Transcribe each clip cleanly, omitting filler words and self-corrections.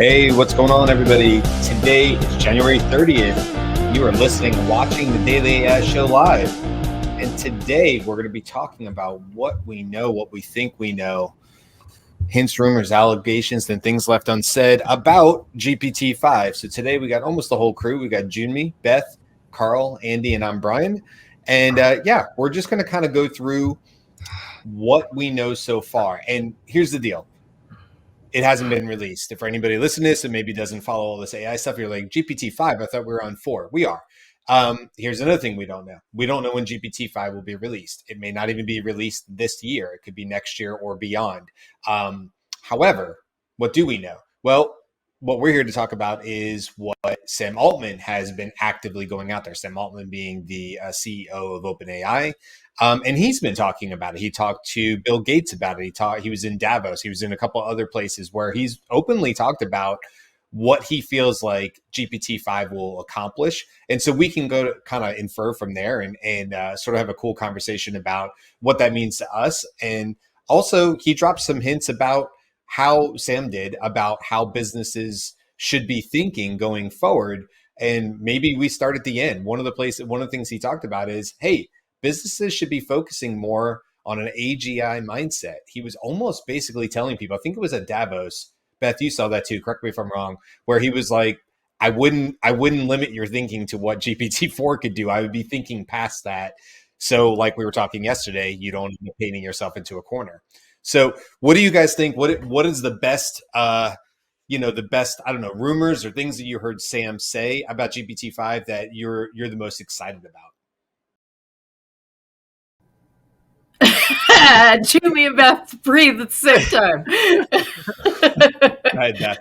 Hey, what's going on, everybody? Today is January 30th. You are listening and watching the Daily AI Show live. And today we're going to be talking about what we know, what we think we know, hints, rumors, allegations, and things left unsaid about GPT-5. So today we got almost the whole crew. We got Jyunmi, Beth, Karl, Andy, and I'm Brian. And we're just going to kind of go through what we know so far. And here's the deal. It hasn't been released. If for anybody listening to this and maybe doesn't follow all this AI stuff, you're like, GPT-5, I thought we were on 4. We are. Here's another thing we don't know. We don't know when GPT-5 will be released. It may not even be released this year. It could be next year or beyond. However, what do we know? Well, what we're here to talk about is what Sam Altman has been actively going out there. Sam Altman being the CEO of OpenAI. And he's been talking about it. He talked to Bill Gates about it. He was in Davos. He was in a couple other places where he's openly talked about what he feels like GPT-5 will accomplish. And so we can go to kind of infer from there and sort of have a cool conversation about what that means to us. And also he dropped some hints about how Sam did about how businesses should be thinking going forward. And maybe we start at the end. One of the things he talked about is, hey, businesses should be focusing more on an AGI mindset. He was almost basically telling people, I think it was at Davos, Beth, you saw that too, correct me if I'm wrong, where he was like, I wouldn't limit your thinking to what GPT-4 could do. I would be thinking past that. So like we were talking yesterday, you don't end up painting yourself into a corner. So what do you guys think? What is the best, I don't know, rumors or things that you heard Sam say about GPT-5 that you're the most excited about? Jyunmi and Beth breathe at the same time. Go ahead, Beth.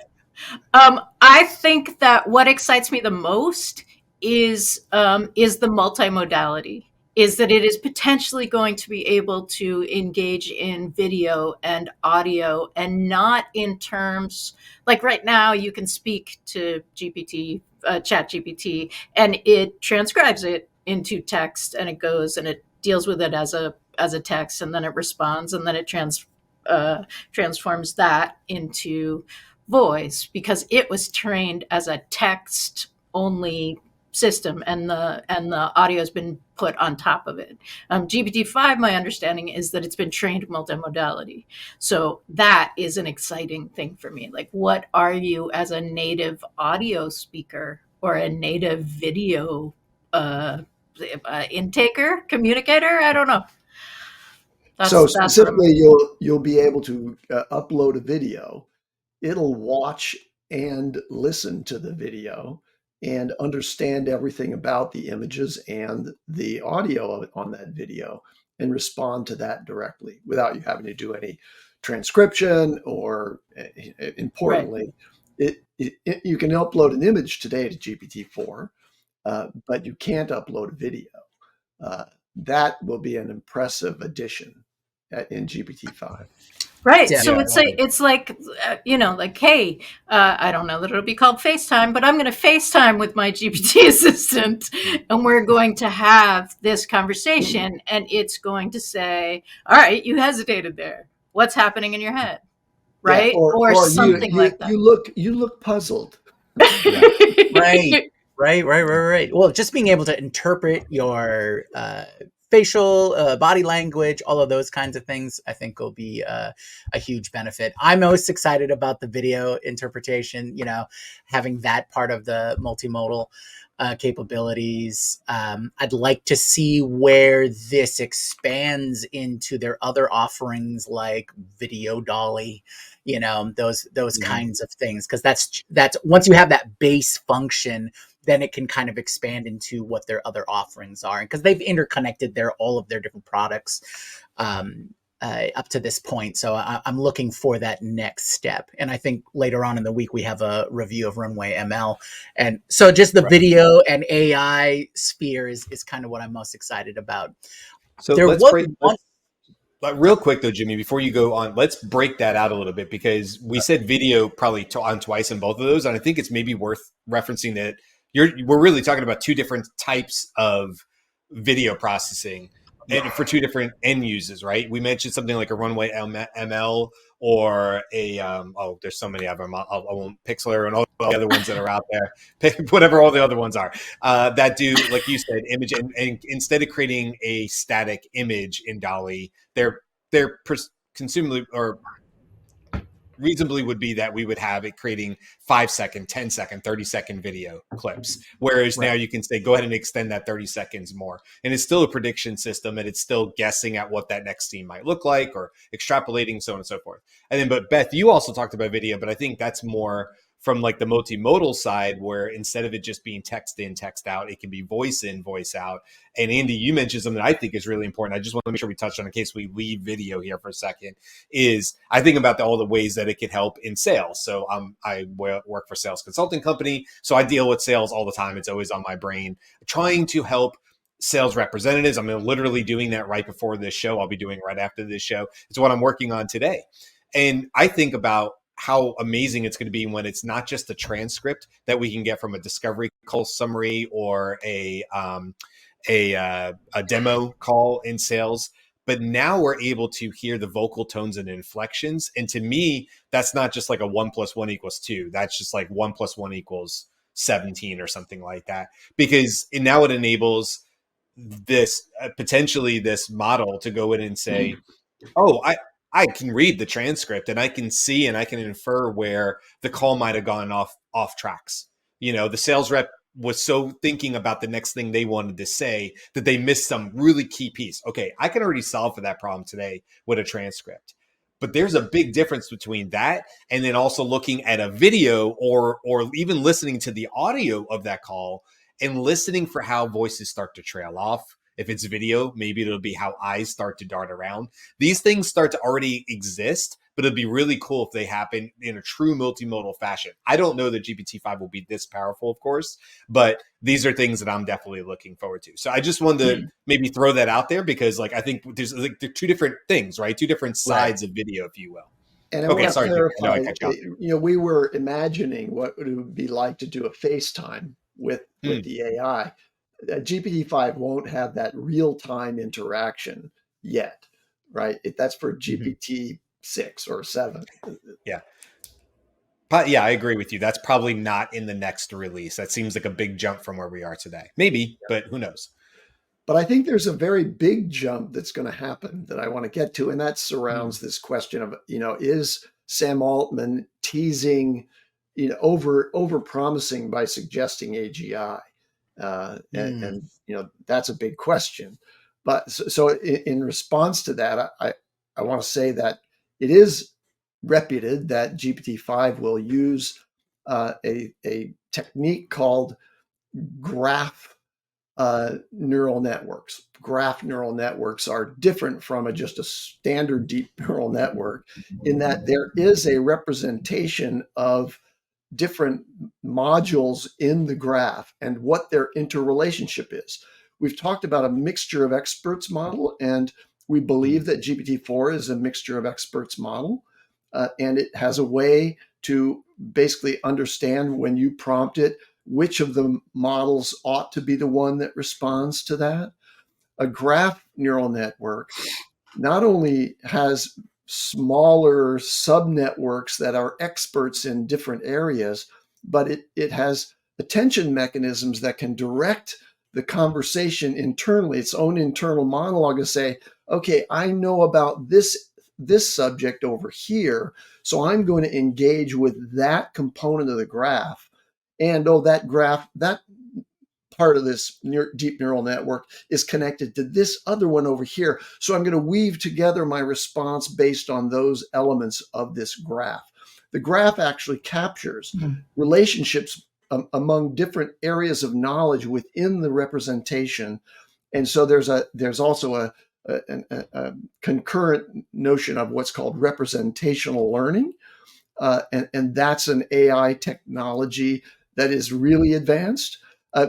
I think that what excites me the most is the multimodality. Is that it is potentially going to be able to engage in video and audio, and not in terms like right now you can speak to chat GPT, and it transcribes it into text, and it goes and it deals with it as a text, and then it responds, and then it transforms that into voice, because it was trained as a text only system, and the audio has been put on top of it. GPT-5, my understanding is that it's been trained multimodality. So that is an exciting thing for me. Like, what are you as a native audio speaker or a native video intaker, communicator? I don't know. So specifically, you'll be able to upload a video. It'll watch and listen to the video and understand everything about the images and the audio on that video and respond to that directly without you having to do any transcription or, importantly, right. You can upload an image today to GPT-4, but you can't upload a video. That will be an impressive addition in GPT-5. Right. Yeah, so it's like, hey, I don't know that it'll be called FaceTime, but I'm going to FaceTime with my GPT assistant, and we're going to have this conversation, and it's going to say, all right, you hesitated there. What's happening in your head? Right. Yeah, or something like that. You look puzzled. Right. Well, just being able to interpret your facial, body language, all of those kinds of things, I think will be a huge benefit. I'm most excited about the video interpretation, having that part of the multimodal capabilities. I'd like to see where this expands into their other offerings like Video Dolly, those kinds of things. Because that's once you have that base function, then it can kind of expand into what their other offerings are. And because they've interconnected all of their different products up to this point. So I'm looking for that next step. And I think later on in the week, we have a review of Runway ML. And so just the video and AI sphere is kind of what I'm most excited about. So real quick though, Jyunmi, before you go on, let's break that out a little bit, because we said video probably on twice in both of those. And I think it's maybe worth referencing that we're really talking about two different types of video processing. and for two different end uses, right? We mentioned something like a runway ML or a there's so many of them. I won't Pixlr and all the other ones that are out there. Pick whatever all the other ones are that do, like you said, image, and instead of creating a static image in DALL-E, they're consumably or reasonably would be that we would have it creating 5-second, 10-second, 30-second video clips. Whereas now you can say, go ahead and extend that 30 seconds more. And it's still a prediction system, and it's still guessing at what that next scene might look like or extrapolating, so on and so forth. And then, but Beth, you also talked about video, but I think that's more from like the multimodal side, where instead of it just being text in, text out, it can be voice in, voice out. And Andy, you mentioned something that I think is really important. I just want to make sure we touch on in case we leave video here for a second, is I think about all the ways that it could help in sales. So I work for a sales consulting company, so I deal with sales all the time. It's always on my brain, trying to help sales representatives. I'm literally doing that right before this show. I'll be doing right after this show. It's what I'm working on today. And I think about how amazing it's going to be when it's not just a transcript that we can get from a discovery call summary or a demo call in sales, but now we're able to hear the vocal tones and inflections. And to me, that's not just like a 1 + 1 = 2. That's just like 1 + 1 = 17 or something like that. Because now it enables this potentially this model to go in and say, oh, I can read the transcript and I can see and I can infer where the call might have gone off tracks. You know, the sales rep was so thinking about the next thing they wanted to say that they missed some really key piece. Okay, I can already solve for that problem today with a transcript. But there's a big difference between that and then also looking at a video or even listening to the audio of that call and listening for how voices start to trail off. If it's video, maybe it'll be how eyes start to dart around. These things start to already exist, but it'd be really cool if they happen in a true multimodal fashion. I don't know that GPT-5 will be this powerful, of course, but these are things that I'm definitely looking forward to. So I just wanted to maybe throw that out there because like I think there's like two different things, right? Two different sides of video, if you will. And I want to clarify, we were imagining what it would be like to do a FaceTime with the AI. GPT-5 won't have that real-time interaction yet, right? That's for GPT-6 or 7. Yeah. Yeah, I agree with you. That's probably not in the next release. That seems like a big jump from where we are today. Maybe, but who knows? But I think there's a very big jump that's going to happen that I want to get to, and that surrounds this question of, is Sam Altman teasing, over promising by suggesting AGI? And that's a big question. But so in response to that, I want to say that it is reputed that GPT-5 will use a technique called graph neural networks. Graph neural networks are different from just a standard deep neural network in that there is a representation of different modules in the graph and what their interrelationship is. We've talked about a mixture of experts model, and we believe that GPT-4 is a mixture of experts model, and it has a way to basically understand when you prompt it which of the models ought to be the one that responds to that. A graph neural network not only has smaller subnetworks that are experts in different areas, but it has attention mechanisms that can direct the conversation internally, its own internal monologue, to say, okay, I know about this subject over here, so I'm going to engage with that component of the graph. And that graph, that part of this deep neural network is connected to this other one over here. So I'm going to weave together my response based on those elements of this graph. The graph actually captures relationships among different areas of knowledge within the representation. And so there's also a concurrent notion of what's called representational learning. And that's an AI technology that is really advanced.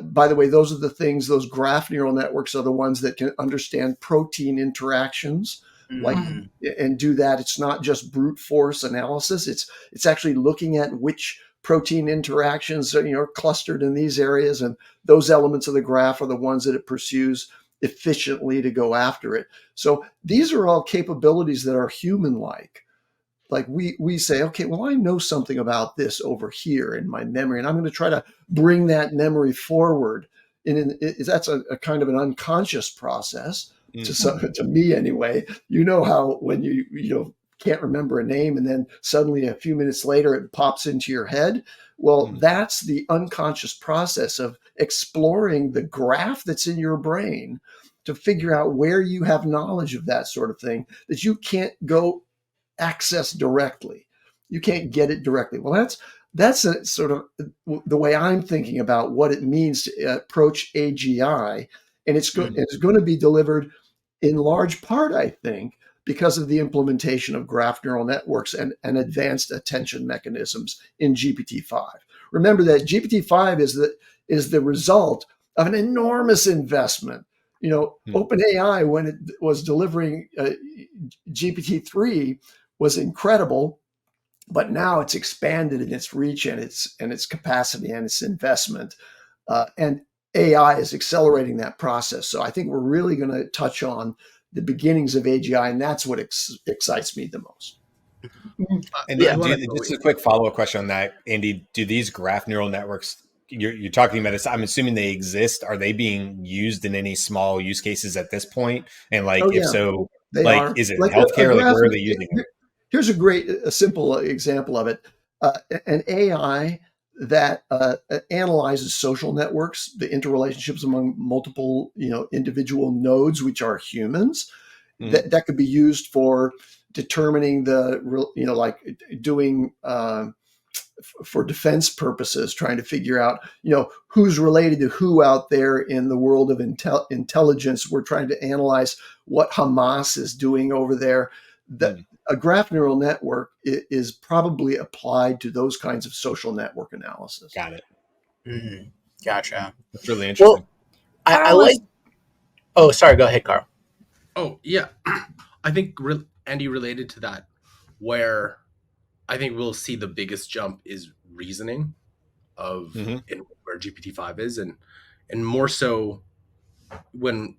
By the way, those are the things, those graph neural networks are the ones that can understand protein interactions, and do that. It's not just brute force analysis. It's actually looking at which protein interactions are clustered in these areas, and those elements of the graph are the ones that it pursues. efficiently to go after it. So these are all capabilities that are human-like. Like we say, okay, well, I know something about this over here in my memory, and I'm going to try to bring that memory forward. And that's a kind of an unconscious process to me anyway. You know how when you can't remember a name and then suddenly a few minutes later it pops into your head. Well, that's the unconscious process of exploring the graph that's in your brain to figure out where you have knowledge of that sort of thing that you can't go access directly. You can't get it directly. Well, that's a sort of the way I'm thinking about what it means to approach AGI, and it's going to be delivered in large part, I think, because of the implementation of graph neural networks and advanced attention mechanisms in GPT-5. Remember that GPT-5 is the result of an enormous investment. OpenAI, when it was delivering GPT-3, was incredible, but now it's expanded in its reach and its capacity and its investment, and AI is accelerating that process. So I think we're really going to touch on the beginnings of AGI, and that's what excites me the most. And just a quick follow-up question on that, Andy. Do these graph neural networks you're talking about, I'm assuming they exist. Are they being used in any small use cases at this point? And if so, they are. Is it healthcare? Where are they using it? Here's a simple example of it. An AI that analyzes social networks, the interrelationships among multiple, individual nodes, which are humans, that could be used for determining doing for defense purposes, trying to figure out, who's related to who out there in the world of intelligence. We're trying to analyze what Hamas is doing over there. A graph neural network is probably applied to those kinds of social network analysis. Got it. Gotcha. That's really interesting. Well, I like. Oh, sorry. Go ahead, Karl. Oh, yeah. I think Andy related to that, where I think we'll see the biggest jump is reasoning of where GPT-5 is, and more so when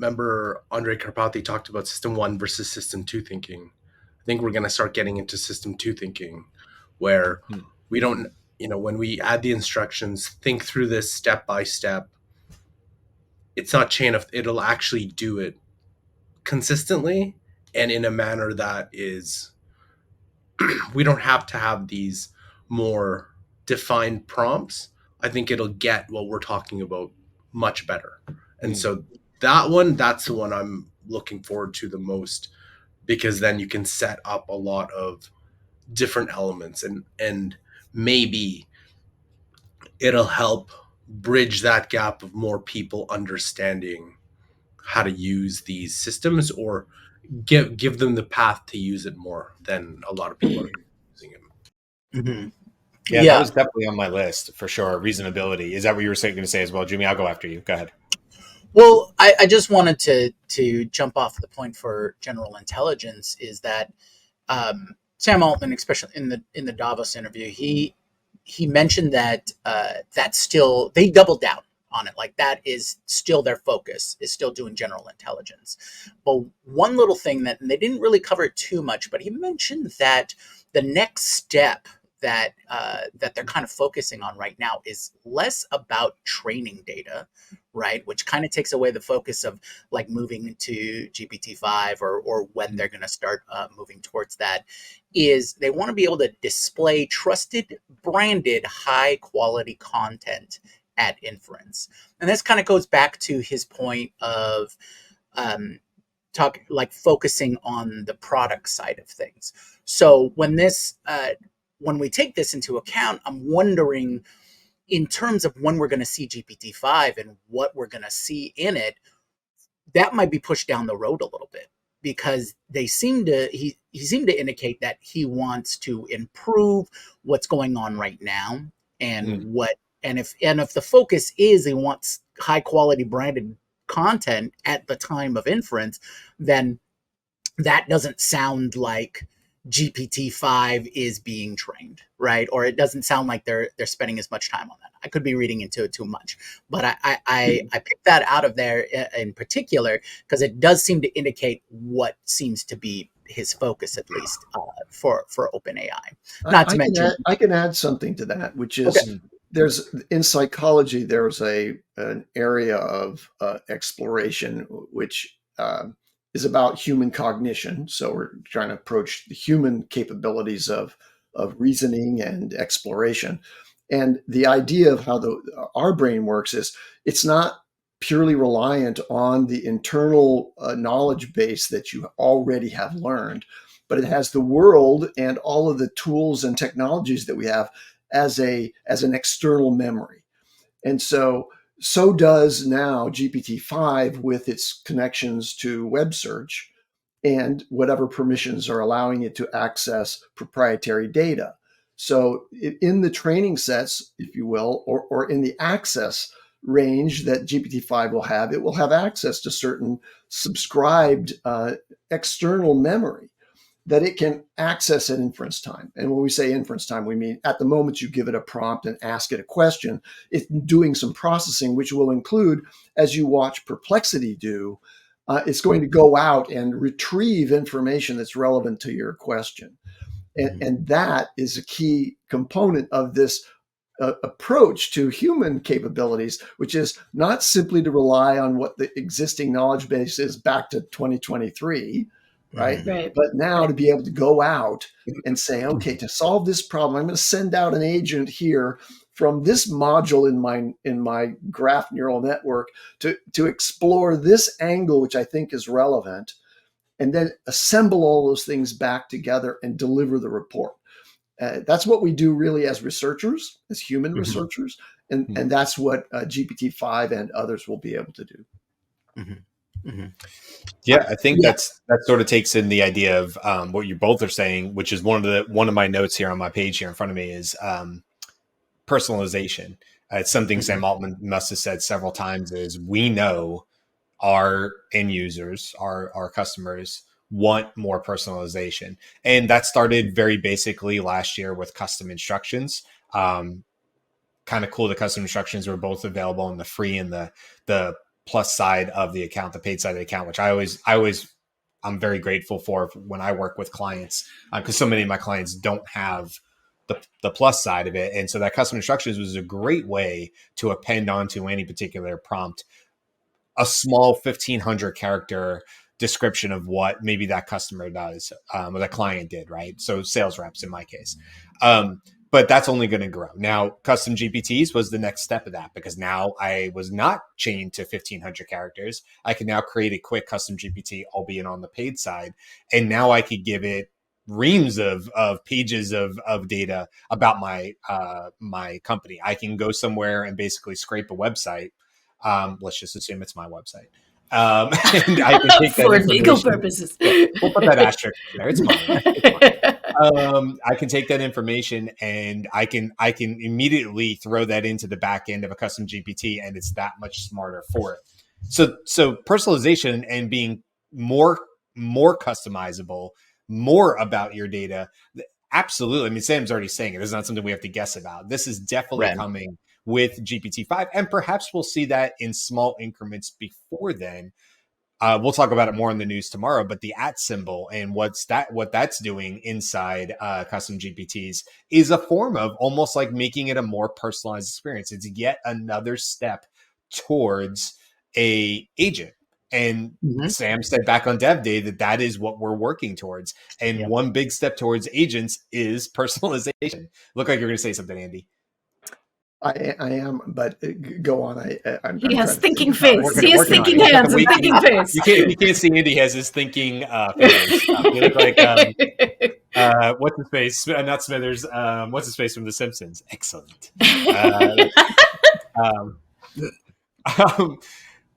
remember Andre Karpathy talked about system 1 versus system 2 thinking. I think we're going to start getting into system 2 thinking, where we don't, when we add the instructions, think through this step by step. It's not it'll actually do it consistently and in a manner that is, we don't have to have these more defined prompts. I think it'll get what we're talking about much better. And so that's the one I'm looking forward to the most, because then you can set up a lot of different elements and maybe it'll help bridge that gap of more people understanding how to use these systems, or give them the path to use it more than a lot of people are using it. Yeah, that was definitely on my list for sure. Reasonability. Is that what you were going to say as well, Jimmy? I'll go after you. Go ahead. Well, I just wanted to jump off the point for general intelligence is that Sam Altman, especially in the Davos interview, he mentioned that that's still, they doubled down on it. Like that is still their focus, is still doing general intelligence. But one little thing that, and they didn't really cover it too much, but he mentioned that the next step that they're kind of focusing on right now is less about training data, right? Which kind of takes away the focus of like moving to GPT-5 or when they're going to start moving towards that. Is they want to be able to display trusted, branded, high quality content at inference. And this kind of goes back to his point of focusing on the product side of things. So when we take this into account, I'm wondering, in terms of when we're going to see GPT-5 and what we're going to see in it, that might be pushed down the road a little bit, because he seemed to indicate that he wants to improve what's going on right now, and if the focus is he wants high quality branded content at the time of inference, then that doesn't sound like GPT-5 is being trained, right? Or it doesn't sound like they're spending as much time on that. I could be reading into it too much, but I picked that out of there in particular because it does seem to indicate what seems to be his focus, at least for OpenAI. Not to mention, I can add something to that, which is there's in psychology there's an area of exploration which is about human cognition. So we're trying to approach the human capabilities of reasoning and exploration. And the idea of how our brain works is it's not purely reliant on the internal knowledge base that you already have learned, but it has the world and all of the tools and technologies that we have as an external memory. And so does now GPT-5 with its connections to web search and whatever permissions are allowing it to access proprietary data. So in the training sets, if you will, or in the access range that GPT-5 will have, it will have access to certain subscribed external memory that it can access at inference time. And when we say inference time, we mean at the moment you give it a prompt and ask it a question, it's doing some processing, which will include, as you watch Perplexity do, it's going to go out and retrieve information that's relevant to your question. And that is a key component of this approach to human capabilities, which is not simply to rely on what the existing knowledge base is back to 2023, right? But now to be able to go out and say, okay, to solve this problem, I'm going to send out an agent here from this module in my graph neural network to explore this angle, which I think is relevant, and then assemble all those things back together and deliver the report. That's what we do really as researchers, as human researchers, and that's what GPT-5 and others will be able to do. Yeah, I think that sort of takes in the idea of what you both are saying, which is one of my notes here on my page here in front of me is personalization. It's something Sam Altman must have said several times is we know our end users, our customers want more personalization. And that started very basically last year with custom instructions. Kind of cool. The custom instructions were both available in the free and the plus side of the account, the paid side of the account, which I'm very grateful for when I work with clients, because so many of my clients don't have the plus side of it. And so that custom instructions was a great way to append onto any particular prompt a small 1,500 character description of what maybe that customer does, or that client did, right? So sales reps in my case. But that's only going to grow. Now, custom GPTs was the next step of that, because now I was not chained to 1,500 characters. I can now create a quick custom GPT, albeit on the paid side. And now I could give it reams of pages of data about my company. I can go somewhere and basically scrape a website. Let's just assume it's my website. And I can take that for legal purposes. Yeah, we'll put that asterisk there. It's mine. It's mine. I can take that information and I can immediately throw that into the back end of a custom GPT, and it's that much smarter for it. So personalization and being more customizable, more about your data. Absolutely. I mean, Sam's already saying it. This is not something we have to guess about. This is definitely coming with GPT-5, and perhaps we'll see that in small increments before then. We'll talk about it more in the news tomorrow, but the @ symbol and what that's doing inside custom GPTs is a form of almost like making it a more personalized experience. It's yet another step towards a agent. And Sam said back on Dev Day that is what we're working towards. And one big step towards agents is personalization. Look like you're going to say something, Andy. I am, but go on. He has thinking face. He has thinking hands and thinking face. You can't see Andy has his thinking fingers. You look like what's his face? Not Smithers. What's his face from The Simpsons? Excellent.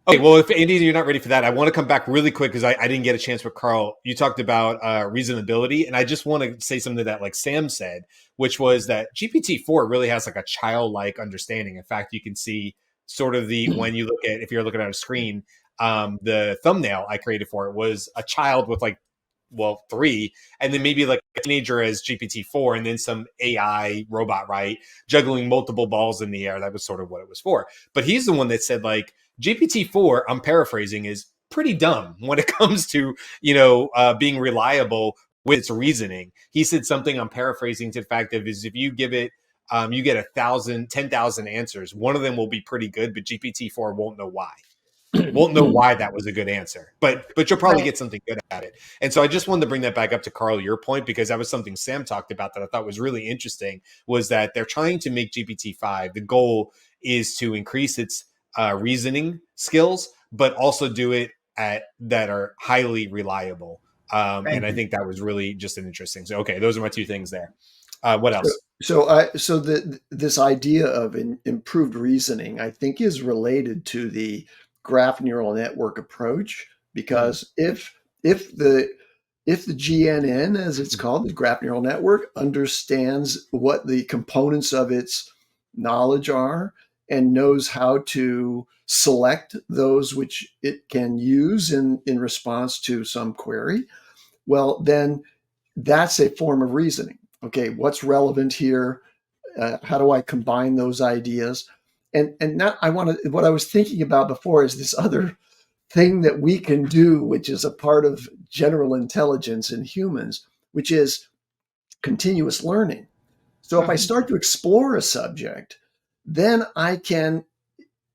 Okay, well, if Andy, you're not ready for that, I want to come back really quick because I didn't get a chance with Karl. You talked about reasonability, and I just want to say something that, like Sam said, which was that GPT-4 really has like a childlike understanding. In fact, you can see sort of when you look at, if you're looking at a screen, the thumbnail I created for it was a child with like 3, and then maybe like a teenager as GPT-4, and then some AI robot, right, juggling multiple balls in the air. That was sort of what it was for. But he's the one that said, like, GPT-4, I'm paraphrasing, is pretty dumb when it comes to, being reliable with its reasoning. He said something, I'm paraphrasing, to the fact of, is if you give it, you get 10,000 answers, one of them will be pretty good, but GPT-4 won't know why. Won't know why that was a good answer, but you'll probably get something good at it. And so I just wanted to bring that back up to Karl, your point, because that was something Sam talked about that I thought was really interesting, was that they're trying to make GPT-5, the goal is to increase its reasoning skills, but also do it that are highly reliable. And I think that was really just an interesting. So, okay, those are my two things there. What else? So this idea of improved reasoning, I think, is related to the graph neural network approach, because if the GNN, as it's called, the graph neural network, understands what the components of its knowledge are and knows how to select those which it can use in response to some query, well, then that's a form of reasoning. Okay, what's relevant here? How do I combine those ideas? And now what I was thinking about before is this other thing that we can do, which is a part of general intelligence in humans, which is continuous learning. So if I start to explore a subject, then I can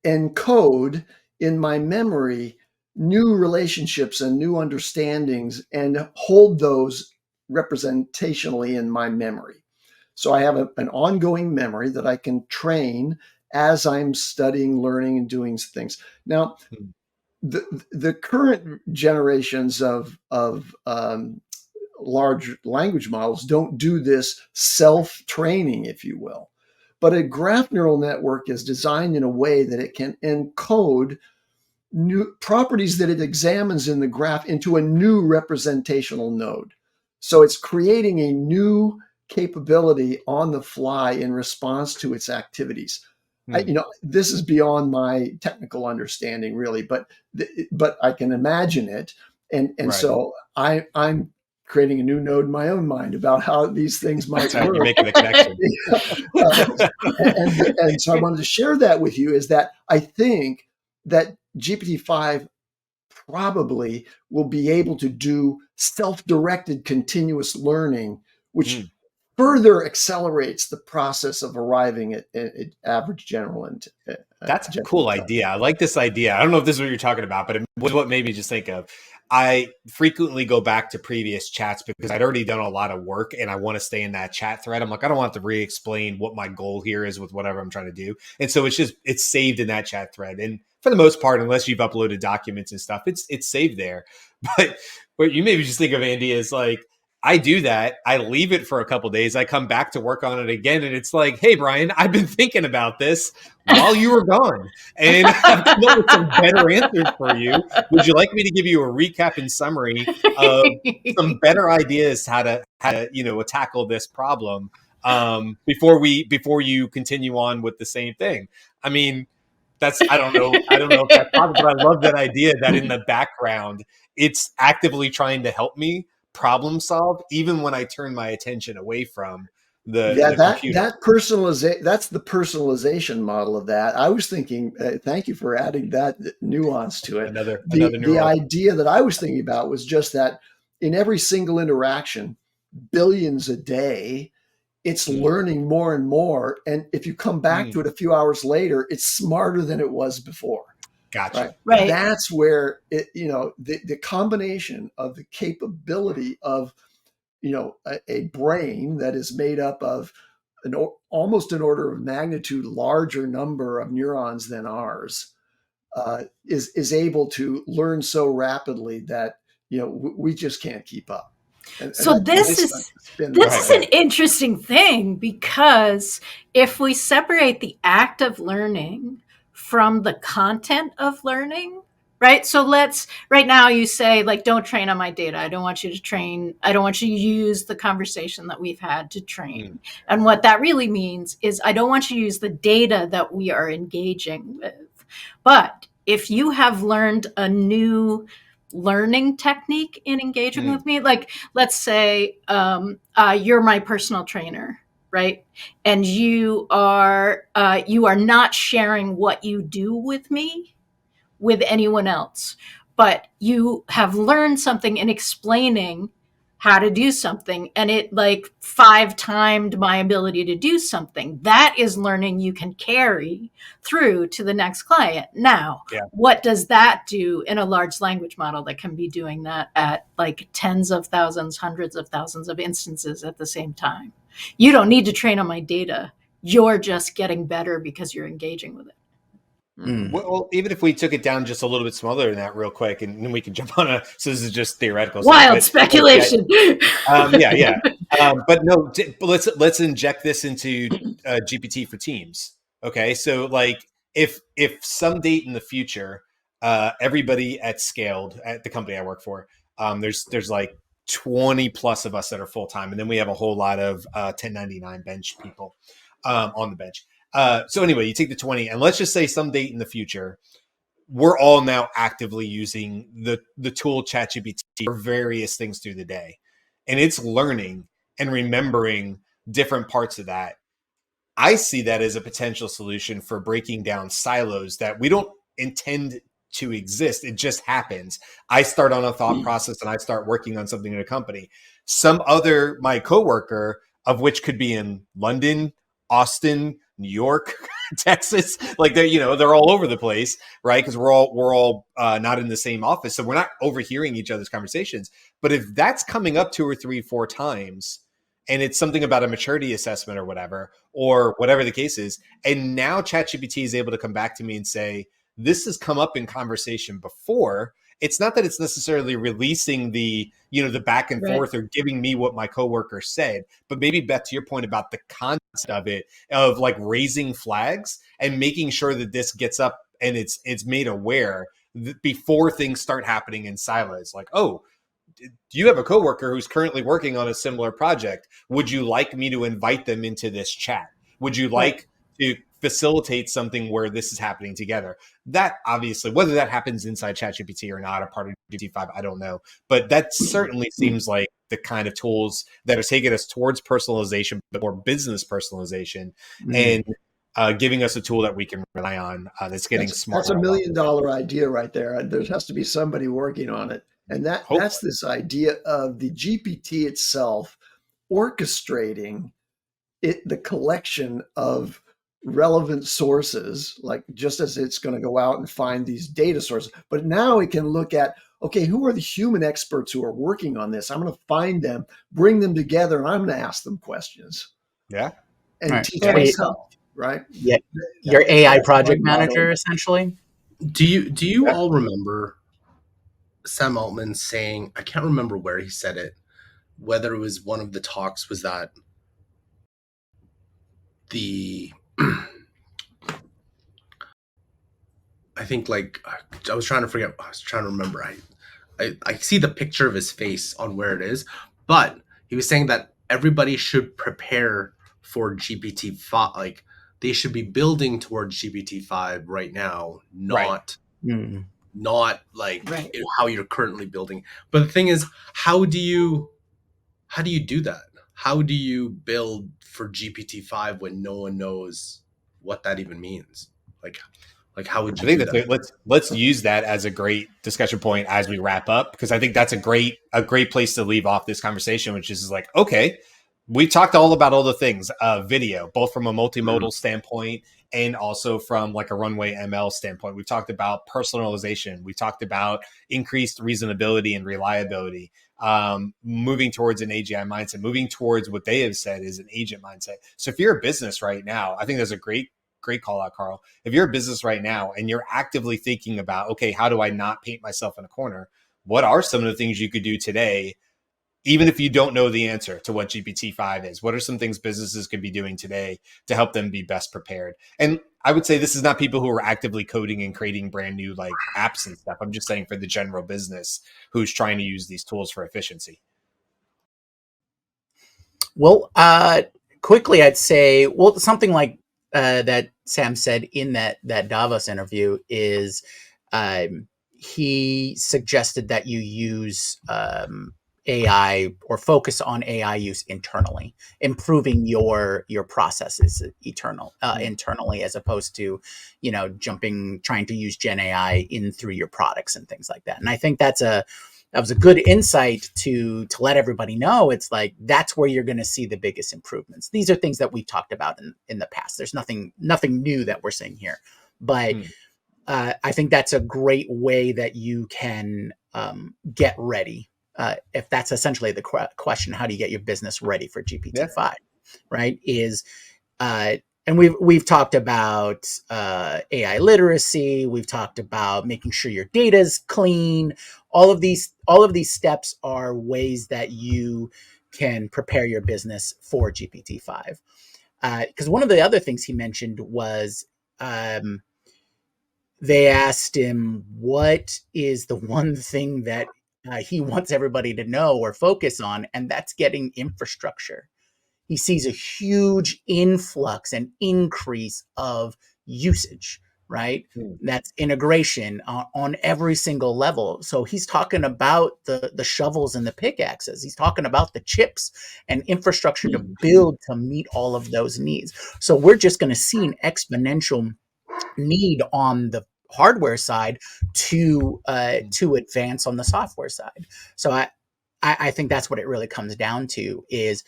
encode in my memory new relationships and new understandings and hold those representationally in my memory. So I have an ongoing memory that I can train as I'm studying, learning, and doing things. Now, the current generations of large language models don't do this self-training, if you will. But a graph neural network is designed in a way that it can encode new properties that it examines in the graph into a new representational node. So it's creating a new capability on the fly in response to its activities. This is beyond my technical understanding, really, but I can imagine it, and right. So I'm creating a new node in my own mind about how these things might work. You're making the connection. And so I wanted to share that with you, is that I think that GPT-5 probably will be able to do self-directed continuous learning, which further accelerates the process of arriving at average general. That's a cool idea. I like this idea. I don't know if this is what you're talking about, but it was what made me just think of. I frequently go back to previous chats because I'd already done a lot of work and I want to stay in that chat thread. I'm like, I don't want to re-explain what my goal here is with whatever I'm trying to do. And so it's saved in that chat thread. And for the most part, unless you've uploaded documents and stuff, it's saved there. But what you maybe just think of, Andy, is like, I do that. I leave it for a couple of days. I come back to work on it again. And it's like, hey, Brian, I've been thinking about this while you were gone. And I've come up with some better answers for you. Would you like me to give you a recap and summary of some better ideas how to tackle this problem before you continue on with the same thing? I mean, I don't know if that's possible, but I love that idea that in the background, it's actively trying to help me problem solve, even when I turn my attention away from the computer. That's the personalization model of that. I was thinking, thank you for adding that nuance to it. The idea that I was thinking about was just that in every single interaction, billions a day, it's learning more and more. And if you come back to it a few hours later, it's smarter than it was before. Gotcha. Right. That's where the combination of the capability of, a brain that is made up of almost an order of magnitude larger number of neurons than ours, is able to learn so rapidly that, we just can't keep up. So this is an interesting thing, because if we separate the act of learning from the content of learning, right? So right now you say, like, don't train on my data. I don't want you to use the conversation that we've had to train. And what that really means is I don't want you to use the data that we are engaging with. But if you have learned a new learning technique in engaging with me. Like, let's say you're my personal trainer, right? And you are not sharing what you do with me with anyone else, but you have learned something in explaining how to do something, and it like 5-timed my ability to do something. That is learning you can carry through to the next client. Now, what does that do in a large language model that can be doing that at like tens of thousands, hundreds of thousands of instances at the same time? You don't need to train on my data. You're just getting better because you're engaging with it. Well, even if we took it down just a little bit smaller than that real quick, and then we can jump on so this is just theoretical wild speculation. But no, let's inject this into GPT for teams. Okay. So like if some date in the future, everybody at Scaled at the company I work for, there's like 20 plus of us that are full-time. And then we have a whole lot of 1099 bench people on the bench. So anyway, you take the 20 and let's just say some date in the future, we're all now actively using the tool ChatGPT for various things through the day. And it's learning and remembering different parts of that. I see that as a potential solution for breaking down silos that we don't intend to exist. It just happens. I start on a thought process and I start working on something in a company. My coworker, of which could be in London, Austin, New York, Texas, like they're all over the place, right? Because we're all not in the same office, so we're not overhearing each other's conversations. But if that's coming up 2 or 3, 4 times, and it's something about a maturity assessment or whatever the case is, and now ChatGPT is able to come back to me and say, this has come up in conversation before. It's not that it's necessarily releasing the back and forth or giving me what my coworker said, but maybe, Beth, to your point about the concept of it, of like raising flags and making sure that this gets up and it's made aware before things start happening in silos. Like, oh, do you have a coworker who's currently working on a similar project? Would you like me to invite them into this chat? Would you like to facilitate something where this is happening together? That obviously, whether that happens inside ChatGPT or not, a part of GPT-5, I don't know. But that certainly seems like the kind of tools that are taking us towards personalization, but more business personalization, and giving us a tool that we can rely on that's getting smarter. That's $1 million idea right there. There has to be somebody working on it. And that's this idea of the GPT itself orchestrating the collection of relevant sources, like just as it's going to go out and find these data sources. But now it can look at, okay, who are the human experts who are working on this? I'm going to find them, bring them together, and I'm going to ask them questions. Yeah. And teach myself, right? Yeah. Your AI project manager, essentially. Do you all remember Sam Altman saying, I can't remember where he said it, whether it was one of the talks, was that I think like I was trying to remember. I see the picture of his face on where it is, but he was saying that everybody should prepare for GPT-5. Like they should be building towards GPT-5 right now, not like how you're currently building. But the thing is, how do you do that? How do you build for GPT-5 when no one knows what that even means? Like how would you do that? Let's use that as a great discussion point as we wrap up, because I think that's a great place to leave off this conversation, which is like, okay, we talked all about all the things, video, both from a multimodal standpoint and also from like a runway ML standpoint. We talked about personalization. We talked about increased reasonability and reliability, moving towards an AGI mindset, moving towards what they have said is an agent mindset. So if you're a business right now, I think there's a great call out, Karl. If you're a business right now and you're actively thinking about, okay, how do I not paint myself in a corner? What are some of the things you could do today, even if you don't know the answer to what GPT-5 is? What are some things businesses could be doing today to help them be best prepared? And I would say this is not people who are actively coding and creating brand new like apps and stuff. I'm just saying for the general business who's trying to use these tools for efficiency. Well, quickly, I'd say, something like that Sam said in that Davos interview is, he suggested that you use AI or focus on AI use internally, improving your processes internally, as opposed to, trying to use Gen AI in through your products and things like that. And I think that was a good insight to let everybody know. It's like, that's where you're going to see the biggest improvements. These are things that we've talked about in the past. There's nothing new that we're saying here, but I think that's a great way that you can get ready. If that's essentially the question, how do you get your business ready for GPT-5? Right? And we've talked about AI literacy. We've talked about making sure your data is clean. All of these steps are ways that you can prepare your business for GPT-5. Because one of the other things he mentioned was, they asked him, what is the one thing that he wants everybody to know or focus on, and that's getting infrastructure. He sees a huge influx and increase of usage, right? That's integration on every single level. So he's talking about the shovels and the pickaxes. He's talking about the chips and infrastructure to build to meet all of those needs. So we're just going to see an exponential need on the hardware side to advance on the software side. So I think that's what it really comes down to, is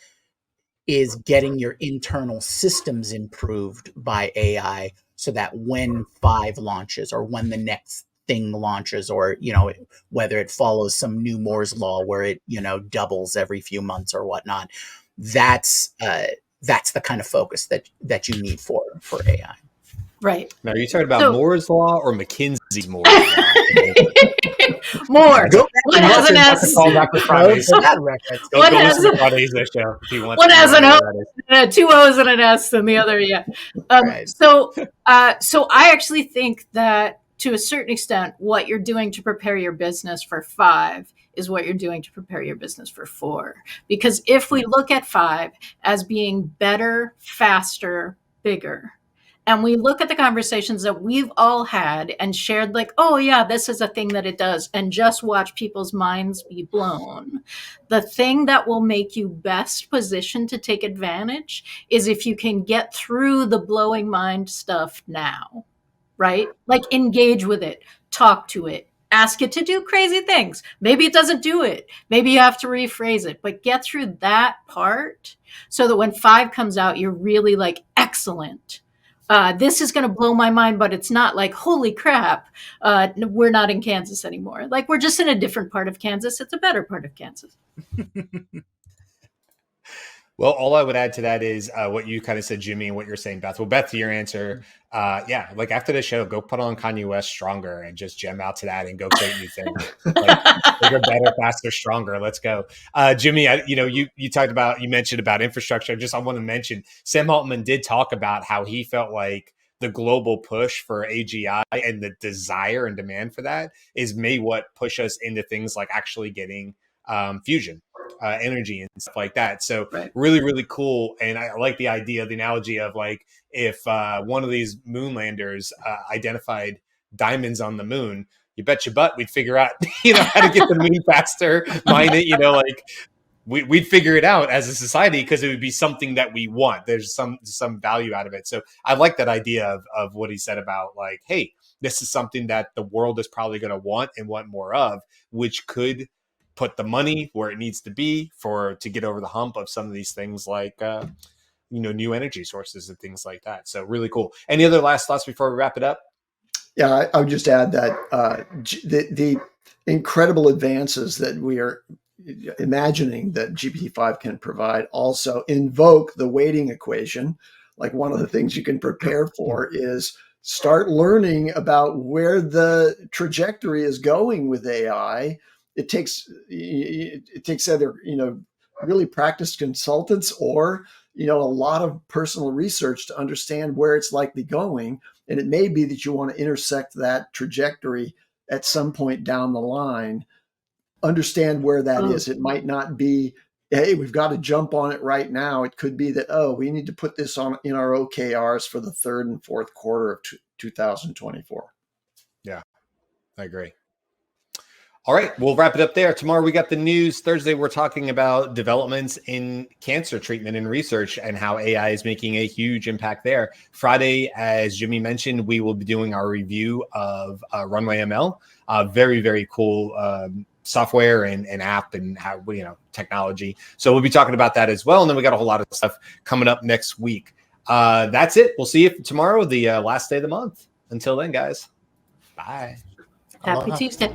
getting your internal systems improved by AI, so that when 5 launches, or when the next thing launches, or whether it follows some new Moore's law where it doubles every few months or whatnot, that's the kind of focus that you need for AI. Right. Now, are you talking about Moore's law or McKinsey's Moore's law? More. One has an S. Call back for Fridays. One has a Fridays show if you want. One has an O, 2 O's and an S, and the other, yeah. Right. So I actually think that, to a certain extent, what you're doing to prepare your business for 5 is what you're doing to prepare your business for 4. Because if we look at 5 as being better, faster, bigger, and we look at the conversations that we've all had and shared, like, oh yeah, this is a thing that it does, and just watch people's minds be blown. The thing that will make you best positioned to take advantage is if you can get through the blowing mind stuff now, right? Like, engage with it, talk to it, ask it to do crazy things. Maybe it doesn't do it. Maybe you have to rephrase it, but get through that part so that when 5 comes out, you're really like, excellent. This is going to blow my mind, but it's not like, holy crap, we're not in Kansas anymore. Like, we're just in a different part of Kansas. It's a better part of Kansas. Well, all I would add to that is what you kind of said, Jimmy, and what you're saying, Beth. Well, Beth, to your answer, like after the show, go put on Kanye West Stronger and just jam out to that and go create new things. Like, bigger, better, faster, stronger. Let's go. Jimmy, you mentioned about infrastructure. I want to mention, Sam Altman did talk about how he felt like the global push for AGI and the desire and demand for that may what push us into things like actually getting fusion. Energy and stuff like that. So really, really cool. And I like the idea, the analogy of like, if one of these moon landers identified diamonds on the moon, you bet your butt we'd figure out, how to get the moon faster, mine it, like we'd figure it out as a society, because it would be something that we want. There's some value out of it. So I like that idea of what he said about like, hey, this is something that the world is probably going to want and want more of, which could put the money where it needs to be to get over the hump of some of these things like new energy sources and things like that. So really cool. Any other last thoughts before we wrap it up? Yeah, I would just add that the incredible advances that we are imagining that GPT-5 can provide also invoke the weighting equation. Like, one of the things you can prepare for is start learning about where the trajectory is going with AI. It takes either, really practiced consultants or, a lot of personal research to understand where it's likely going. And it may be that you want to intersect that trajectory at some point down the line. Understand where that is. It might not be, hey, we've got to jump on it right now. It could be that, we need to put this on in our OKRs for the 3rd and 4th quarter of 2024. Yeah, I agree. All right, we'll wrap it up there. Tomorrow we got the news. Thursday we're talking about developments in cancer treatment and research and how AI is making a huge impact there. Friday, as Jyunmi mentioned, we will be doing our review of Runway ML. Very, very cool software and app and how, technology. So we'll be talking about that as well. And then we got a whole lot of stuff coming up next week. That's it. We'll see you tomorrow, the last day of the month. Until then, guys. Bye. Happy Tuesday.